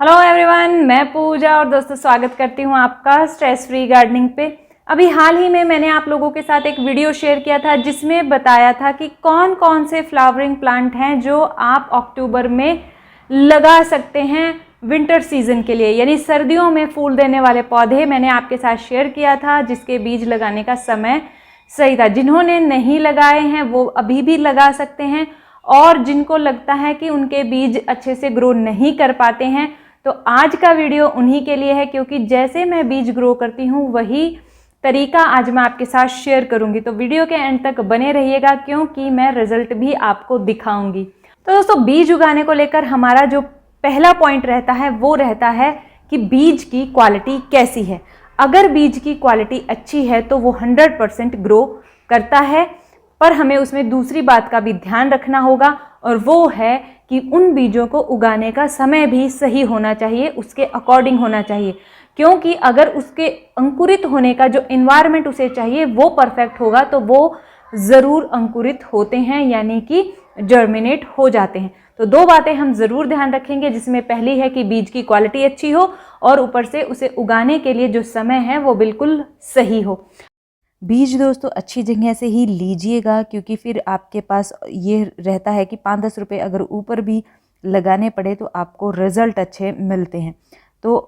Hello everyone, मैं पूजा और दोस्तों स्वागत करती हूँ आपका स्ट्रेस फ्री गार्डनिंग पे। अभी हाल ही में मैंने आप लोगों के साथ एक वीडियो शेयर किया था जिसमें बताया था कि कौन कौन से फ्लावरिंग प्लांट हैं जो आप अक्टूबर में लगा सकते हैं विंटर सीजन के लिए, यानी सर्दियों में फूल देने वाले पौधे मैंने आपके साथ शेयर किया था जिसके बीज लगाने का समय सही था। जिन्होंने नहीं लगाए हैं वो अभी भी लगा सकते हैं, और जिनको लगता है कि उनके बीज अच्छे से ग्रो नहीं कर पाते हैं तो आज का वीडियो उन्हीं के लिए है, क्योंकि जैसे मैं बीज ग्रो करती हूँ वही तरीका आज मैं आपके साथ शेयर करूंगी। तो वीडियो के एंड तक बने रहिएगा क्योंकि मैं रिजल्ट भी आपको दिखाऊंगी। तो दोस्तों, बीज उगाने को लेकर हमारा जो पहला पॉइंट रहता है वो रहता है कि बीज की क्वालिटी कैसी है। अगर बीज की क्वालिटी अच्छी है तो वो 100% ग्रो करता है, पर हमें उसमें दूसरी बात का भी ध्यान रखना होगा, और वो है कि उन बीजों को उगाने का समय भी सही होना चाहिए, उसके अकॉर्डिंग होना चाहिए। क्योंकि अगर उसके अंकुरित होने का जो एनवायरनमेंट उसे चाहिए वो परफेक्ट होगा तो वो ज़रूर अंकुरित होते हैं, यानी कि जर्मिनेट हो जाते हैं। तो दो बातें हम ज़रूर ध्यान रखेंगे, जिसमें पहली है कि बीज की क्वालिटी अच्छी हो और ऊपर से उसे उगाने के लिए जो समय है वो बिल्कुल सही हो। बीज दोस्तों अच्छी जगह से ही लीजिएगा, क्योंकि फिर आपके पास ये रहता है कि 5-10 रुपये अगर ऊपर भी लगाने पड़े तो आपको रिज़ल्ट अच्छे मिलते हैं। तो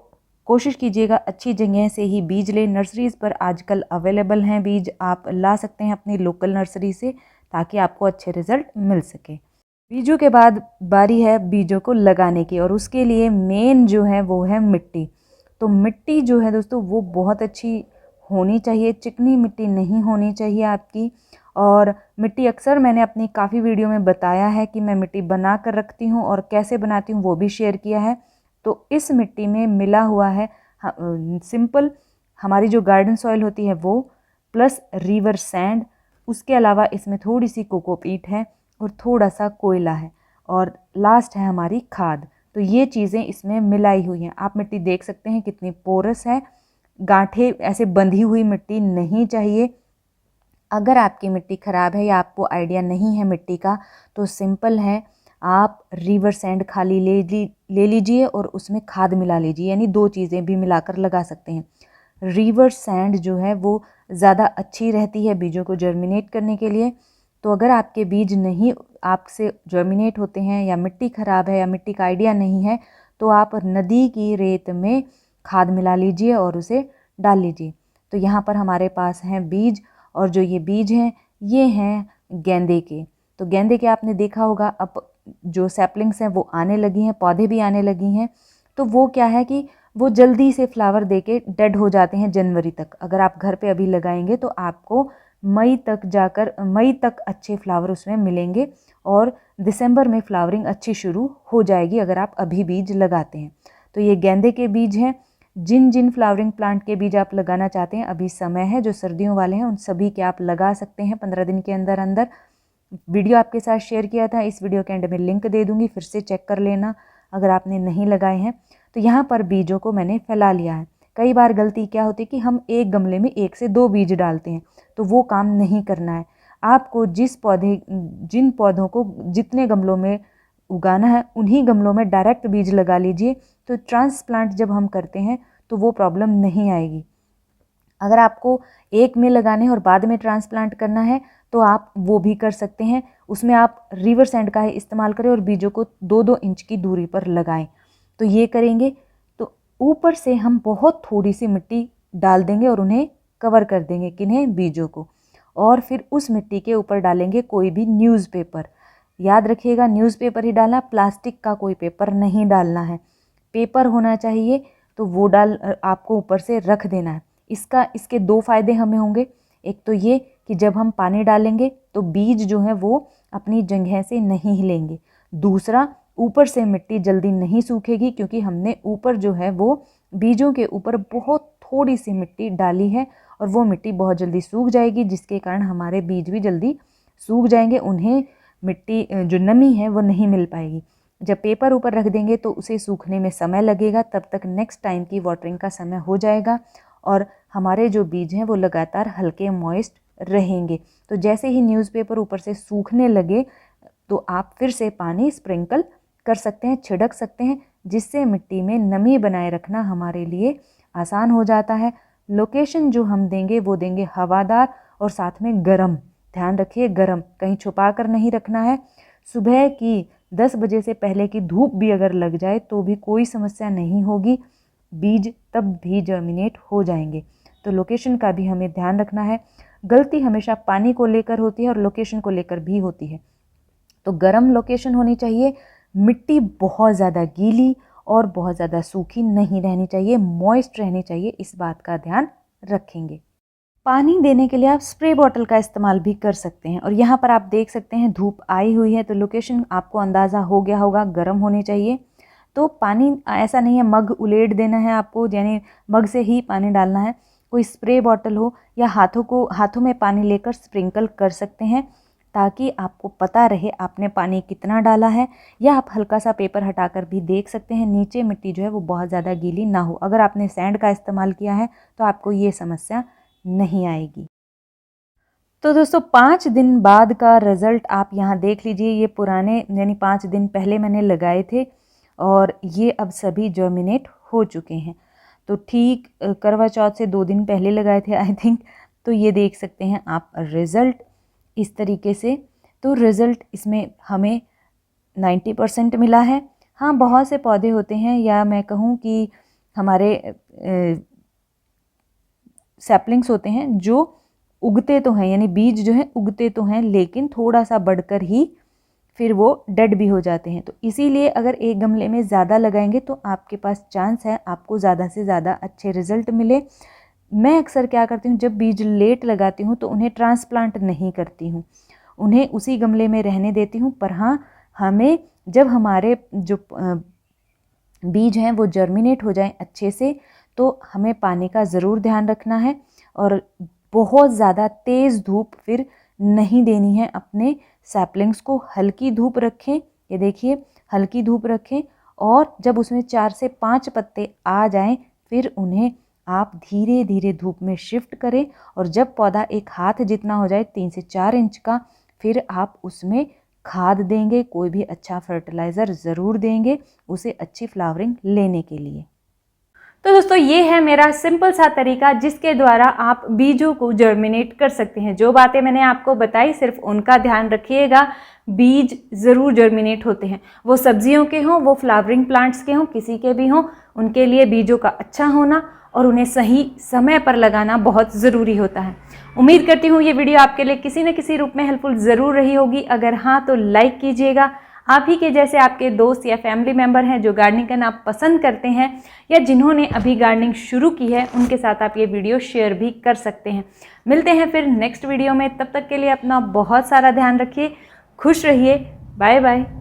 कोशिश कीजिएगा अच्छी जगह से ही बीज लें। नर्सरीज़ पर आजकल अवेलेबल हैं बीज, आप ला सकते हैं अपनी लोकल नर्सरी से, ताकि आपको अच्छे रिज़ल्ट मिल सके। बीजों के बाद बारी है बीजों को लगाने की, और उसके लिए मेन जो है वो है मिट्टी। तो मिट्टी जो है दोस्तों वो बहुत अच्छी होनी चाहिए, चिकनी मिट्टी नहीं होनी चाहिए आपकी। और मिट्टी अक्सर मैंने अपनी काफ़ी वीडियो में बताया है कि मैं मिट्टी बना कर रखती हूँ और कैसे बनाती हूँ वो भी शेयर किया है। तो इस मिट्टी में मिला हुआ है सिंपल हमारी जो गार्डन सॉइल होती है वो, प्लस रिवर सैंड, उसके अलावा इसमें थोड़ी सी कोकोपीट है और थोड़ा सा कोयला है, और लास्ट है हमारी खाद। तो ये चीज़ें इसमें मिलाई हुई हैं। आप मिट्टी देख सकते हैं कितनी पोरस है, गांठें ऐसे बंधी हुई मिट्टी नहीं चाहिए। अगर आपकी मिट्टी ख़राब है या आपको आइडिया नहीं है मिट्टी का, तो सिंपल है, आप रिवर सैंड खाली ले लीजिए और उसमें खाद मिला लीजिए, यानी दो चीज़ें भी मिलाकर लगा सकते हैं। रिवर सैंड जो है वो ज़्यादा अच्छी रहती है बीजों को जर्मिनेट करने के लिए। तो अगर आपके बीज नहीं आपसे जर्मिनेट होते हैं, या मिट्टी ख़राब है, या मिट्टी का आइडिया नहीं है, तो आप नदी की रेत में खाद मिला लीजिए और उसे डाल लीजिए। तो यहाँ पर हमारे पास हैं बीज, और जो ये बीज हैं ये हैं गेंदे के। तो गेंदे के आपने देखा होगा अब जो सैपलिंग्स हैं वो आने लगी हैं, पौधे भी आने लगी हैं। तो वो क्या है कि वो जल्दी से फ्लावर देके डेड हो जाते हैं जनवरी तक। अगर आप घर पे अभी लगाएंगे तो आपको मई तक अच्छे फ्लावर उसमें मिलेंगे, और दिसंबर में फ्लावरिंग अच्छी शुरू हो जाएगी अगर आप अभी बीज लगाते हैं। तो ये गेंदे के बीज हैं। जिन जिन फ्लावरिंग प्लांट के बीज आप लगाना चाहते हैं अभी समय है, जो सर्दियों वाले हैं उन सभी के आप लगा सकते हैं 15 दिन के अंदर अंदर। वीडियो आपके साथ शेयर किया था, इस वीडियो के एंड में लिंक दे दूंगी, फिर से चेक कर लेना अगर आपने नहीं लगाए हैं। तो यहाँ पर बीजों को मैंने फैला लिया है। कई बार गलती क्या होती है कि हम एक गमले में 1 से 2 बीज डालते हैं, तो वो काम नहीं करना है। आपको जिन पौधों को जितने गमलों में उगाना है उन्हीं गमलों में डायरेक्ट बीज लगा लीजिए। तो ट्रांसप्लांट जब हम करते हैं तो वो प्रॉब्लम नहीं आएगी। अगर आपको एक में लगाने हैं और बाद में ट्रांसप्लांट करना है तो आप वो भी कर सकते हैं। उसमें आप रिवर सैंड का ही इस्तेमाल करें और बीजों को 2-2 इंच की दूरी पर लगाएं। तो ये करेंगे तो ऊपर से हम बहुत थोड़ी सी मिट्टी डाल देंगे और उन्हें कवर कर देंगे, किन्हें, बीजों को। और फिर उस मिट्टी के ऊपर डालेंगे कोई भी न्यूज़पेपर। याद रखिएगा न्यूज़पेपर ही डालना, प्लास्टिक का कोई पेपर नहीं डालना है। पेपर होना चाहिए, तो वो आपको ऊपर से रख देना है। इसके 2 फायदे हमें होंगे। एक तो ये कि जब हम पानी डालेंगे तो बीज जो है वो अपनी जगह से नहीं हिलेंगे। दूसरा, ऊपर से मिट्टी जल्दी नहीं सूखेगी, क्योंकि हमने ऊपर जो है वो बीजों के ऊपर बहुत थोड़ी सी मिट्टी डाली है, और वो मिट्टी बहुत जल्दी सूख जाएगी, जिसके कारण हमारे बीज भी जल्दी सूख जाएंगे। उन्हें मिट्टी जो नमी है वो नहीं मिल पाएगी। जब पेपर ऊपर रख देंगे तो उसे सूखने में समय लगेगा, तब तक नेक्स्ट टाइम की वाटरिंग का समय हो जाएगा, और हमारे जो बीज हैं वो लगातार हल्के मॉइस्ट रहेंगे। तो जैसे ही न्यूज़पेपर ऊपर से सूखने लगे तो आप फिर से पानी स्प्रिंकल कर सकते हैं, छिड़क सकते हैं। जिससे मिट्टी में नमी बनाए रखना हमारे लिए आसान हो जाता है। लोकेशन जो हम देंगे वो देंगे हवादार और साथ में गर्म। ध्यान रखिए गर्म, कहीं छुपा कर नहीं रखना है। सुबह की 10 बजे से पहले की धूप भी अगर लग जाए तो भी कोई समस्या नहीं होगी, बीज तब भी जर्मिनेट हो जाएंगे। तो लोकेशन का भी हमें ध्यान रखना है। गलती हमेशा पानी को लेकर होती है और लोकेशन को लेकर भी होती है। तो गर्म लोकेशन होनी चाहिए, मिट्टी बहुत ज़्यादा गीली और बहुत ज़्यादा सूखी नहीं रहनी चाहिए, मॉइस्ट रहनी चाहिए, इस बात का ध्यान रखेंगे। पानी देने के लिए आप स्प्रे बॉटल का इस्तेमाल भी कर सकते हैं। और यहाँ पर आप देख सकते हैं धूप आई हुई है, तो लोकेशन आपको अंदाज़ा हो गया होगा, गर्म होनी चाहिए। तो पानी ऐसा नहीं है मग उलेट देना है आपको, यानी मग से ही पानी डालना है। कोई स्प्रे बॉटल हो या हाथों में पानी लेकर स्प्रिंकल कर सकते हैं, ताकि आपको पता रहे आपने पानी कितना डाला है। या आप हल्का सा पेपर हटाकर भी देख सकते हैं, नीचे मिट्टी जो है वो बहुत ज़्यादा गीली ना हो। अगर आपने सैंड का इस्तेमाल किया है तो आपको ये समस्या नहीं आएगी। तो दोस्तों 5 दिन बाद का रिज़ल्ट आप यहाँ देख लीजिए। ये पुराने यानी 5 दिन पहले मैंने लगाए थे और ये अब सभी जर्मिनेट हो चुके हैं। तो ठीक करवा चौथ से 2 दिन पहले लगाए थे आई थिंक। तो ये देख सकते हैं आप रिज़ल्ट इस तरीके से। तो रिज़ल्ट इसमें हमें 90% मिला है। हाँ, बहुत से पौधे होते हैं, या मैं कहूँ कि हमारे सैपलिंग्स होते हैं जो उगते तो हैं, यानी बीज जो हैं उगते तो हैं, लेकिन थोड़ा सा बढ़कर ही फिर वो डेड भी हो जाते हैं। तो इसीलिए अगर एक गमले में ज़्यादा लगाएंगे तो आपके पास चांस है आपको ज़्यादा से ज़्यादा अच्छे रिज़ल्ट मिले। मैं अक्सर क्या करती हूँ, जब बीज लेट लगाती हूँ तो उन्हें ट्रांसप्लांट नहीं करती हूँ, उन्हें उसी गमले में रहने देती हूँ। पर हाँ, हमें जब हमारे जो बीज हैं वो जर्मिनेट हो जाएं अच्छे से, तो हमें पानी का ज़रूर ध्यान रखना है और बहुत ज़्यादा तेज़ धूप फिर नहीं देनी है अपने सैपलिंग्स को। हल्की धूप रखें, ये देखिए हल्की धूप रखें, और जब उसमें 4 से 5 पत्ते आ जाएं फिर उन्हें आप धीरे धीरे धूप में शिफ्ट करें। और जब पौधा एक हाथ जितना हो जाए 3 से 4 इंच का, फिर आप उसमें खाद देंगे, कोई भी अच्छा फर्टिलाइज़र ज़रूर देंगे उसे अच्छी फ्लावरिंग लेने के लिए। तो दोस्तों ये है मेरा सिंपल सा तरीका जिसके द्वारा आप बीजों को जर्मिनेट कर सकते हैं। जो बातें मैंने आपको बताई सिर्फ उनका ध्यान रखिएगा, बीज ज़रूर जर्मिनेट होते हैं। वो सब्जियों के हों, वो फ्लावरिंग प्लांट्स के हों, किसी के भी हों, उनके लिए बीजों का अच्छा होना और उन्हें सही समय पर लगाना बहुत ज़रूरी होता है। उम्मीद करती हूँ ये वीडियो आपके लिए किसी न किसी रूप में हेल्पफुल ज़रूर रही होगी। अगर हाँ तो लाइक कीजिएगा। आप ही के जैसे आपके दोस्त या फैमिली मेम्बर हैं जो गार्डनिंग करना पसंद करते हैं या जिन्होंने अभी गार्डनिंग शुरू की है, उनके साथ आप ये वीडियो शेयर भी कर सकते हैं। मिलते हैं फिर नेक्स्ट वीडियो में, तब तक के लिए अपना बहुत सारा ध्यान रखिए, खुश रहिए, बाय बाय।